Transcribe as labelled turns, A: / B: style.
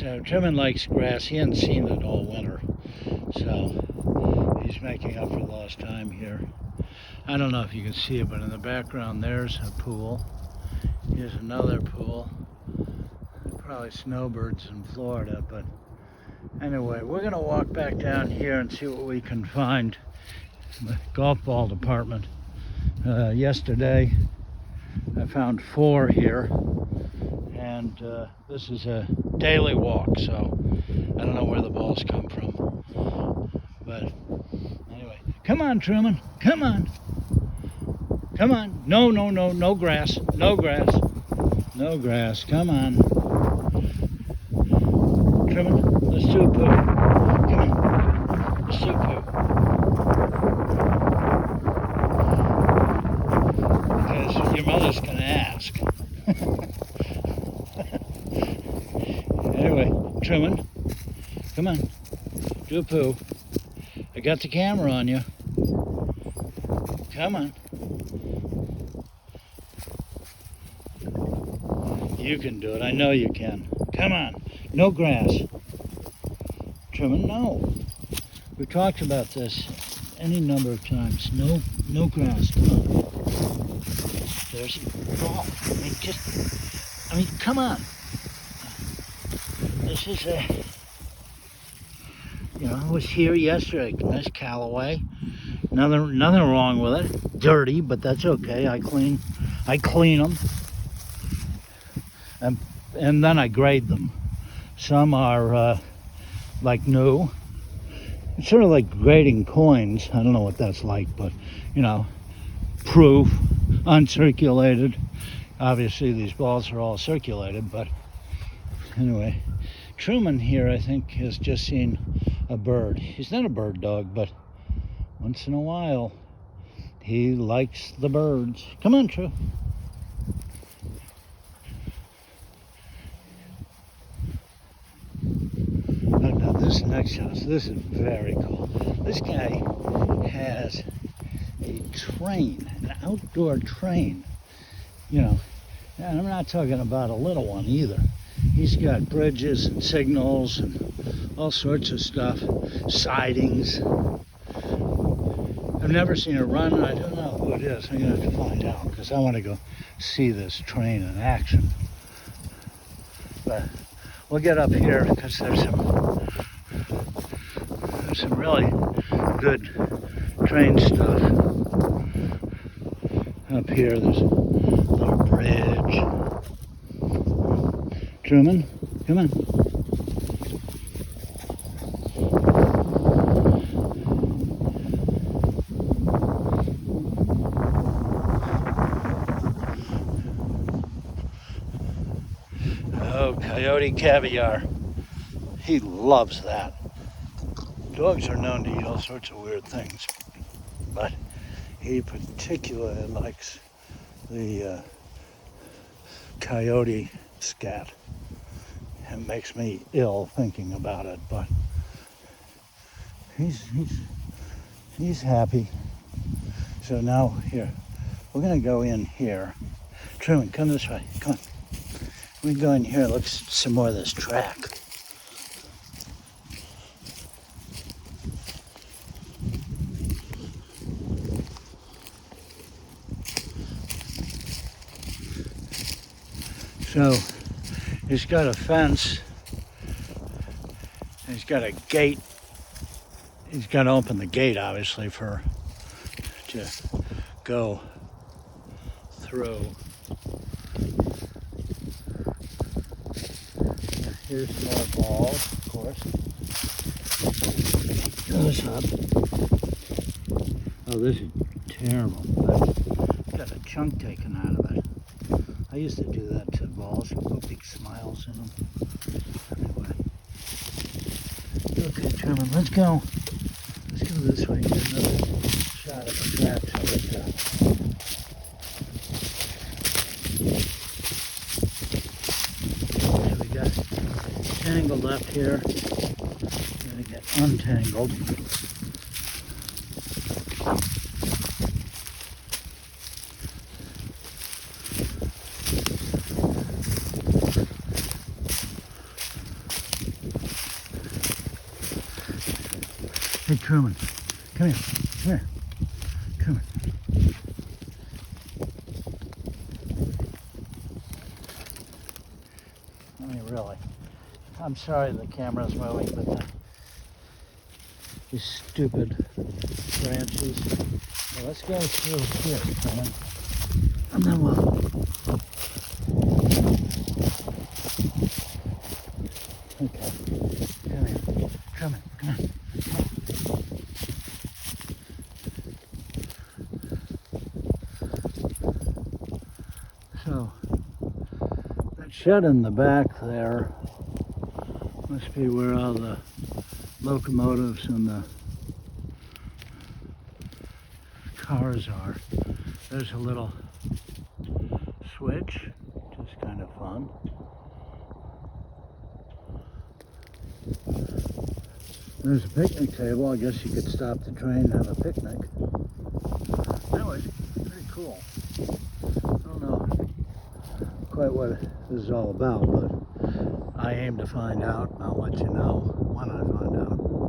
A: So Truman likes grass. He hasn't seen it all winter. So he's making up for lost time here. I don't know if you can see it, but in the background there's a pool. Here's another pool. Probably snowbirds in Florida, but anyway, we're gonna walk back down here and see what we can find in the golf ball department. Yesterday I found 4 here, and this is a daily walk, so I don't know where the balls come from. But anyway, come on, Truman, come on. Come on. No, no, no, no grass, no grass, no grass, come on. Truman, let's do a poo. Come on, let's do a poo. Because your mother's gonna ask. Anyway, Truman, come on, do a poo. I got the camera on you. Come on. You can do it. I know you can. Come on. No grass. Truman, no. We talked about this any number of times. No grass. Come on. There's your ball. I mean, come on. This is a, I was here yesterday. Nice Callaway. Nothing wrong with it. Dirty, but that's okay. I clean them. And then I grade them. Some are like new. It's sort of like grading coins. I don't know what that's like, but proof, uncirculated. Obviously these balls are all circulated, but anyway, Truman here I think has just seen a bird. He's not a bird dog, but once in a while he likes the birds. Come on, Tru. Now this next house, this is very cool. This guy has a train, an outdoor train. And I'm not talking about a little one either. He's got bridges and signals and all sorts of stuff, sidings. I've never seen it run. I don't know who it is. I'm gonna have to find out because I want to go see this train in action. But we'll get up here because there's some really good train stuff up here. There's a little bridge. Truman, come on. Oh, coyote caviar. He loves that. Dogs are known to eat all sorts of weird things, but he particularly likes the coyote scat. It makes me ill thinking about it, but he's happy. So now here, we're gonna go in here. Truman, come this way. Come on. We can go in here and look at some more of this track. So he's got a fence. He's got a gate. He's got to open the gate, obviously, to go through. Here's more balls, of course. Goes up. Oh, this is terrible. I've got a chunk taken out of it. I used to do that to balls and put big smiles in them. Anyway. Okay, Truman, let's go. Let's go this way. Get another shot of the trap. So let's go. Okay, we got tangled up here. Gotta get untangled. Hey, Truman. Come here. Come here. Truman. I mean, really. I'm sorry the camera's moving, but these stupid branches. Well, let's go through here, Truman. And then we'll... Okay. Come here. Truman, come on. So, that shed in the back there must be where all the locomotives and the cars are. There's a little switch, which is kind of fun. There's a picnic table. I guess you could stop the train and have a picnic. Anyway, pretty cool. I don't know quite what this is all about, but I aim to find out, and I'll let you know when I find out.